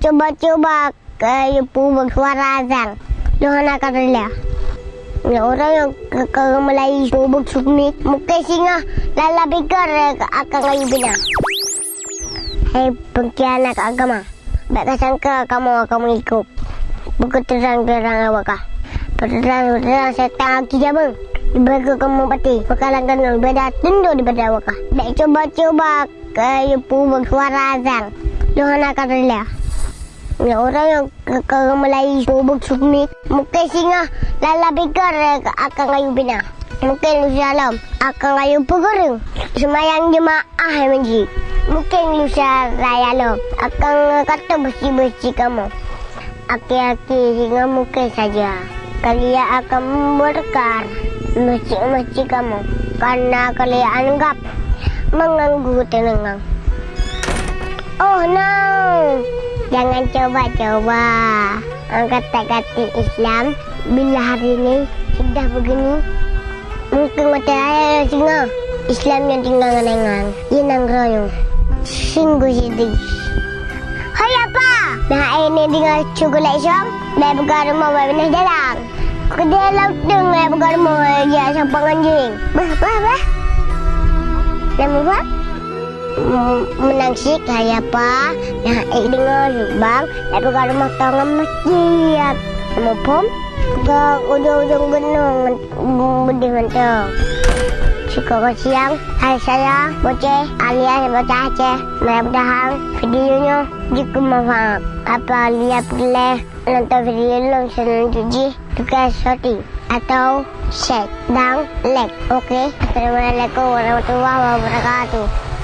coba-coba bersuara azan. Jangan akan rela. Orang yang ke Melayu bubuk sumit, mungkin singa lala pikir akan kayu bina. Hei pengkhianat agama, baik sangka kamu akan mengikut. Bukan terang-terang awak. Terang-terang setan aki jabang. Ibarat kamu pati, bakalan kena ibadah tunduk daripada awak. Baik coba-coba bersuara azan. Jangan akan rela. Orang yang ke Melayu bubuk sumit, mungkin singa lala pikir akan kayu bina. Mungkin lusa alam akan kayu pegering. Semayang jemaah menji. Mungkin lusa raya alam akan kata bersih-bersih kamu. Aki-aki singa mungkin saja. Kalian akan berkar masjid-masjid kamu. Karena kalian anggap mengganggu tenangan. Oh no! Jangan coba-coba kata-kata Islam bila hari ini sudah begini. Mungkin mata ayah singa Islam yang tinggal ngenang yang royong sungguh sedih. Hai apa? Nah ini tinggal cukup Islam. Dah buka rumah benar dalam. Kedai laut dah buka rumah dia sampang anjing. Bah. Nama apa? Menangsik saya apa yang dengar bang tapi kalau rumah tangga masjid mau pom ke ujung gunung budi mantap sekarang siang hari saya bocah alias bocah Aceh mudah-mudahan videonya jika manfaat apa lihat boleh nonton video langsung cuci tugas shooting atau share dan like. Oke, assalamualaikum warahmatullahi wabarakatuh.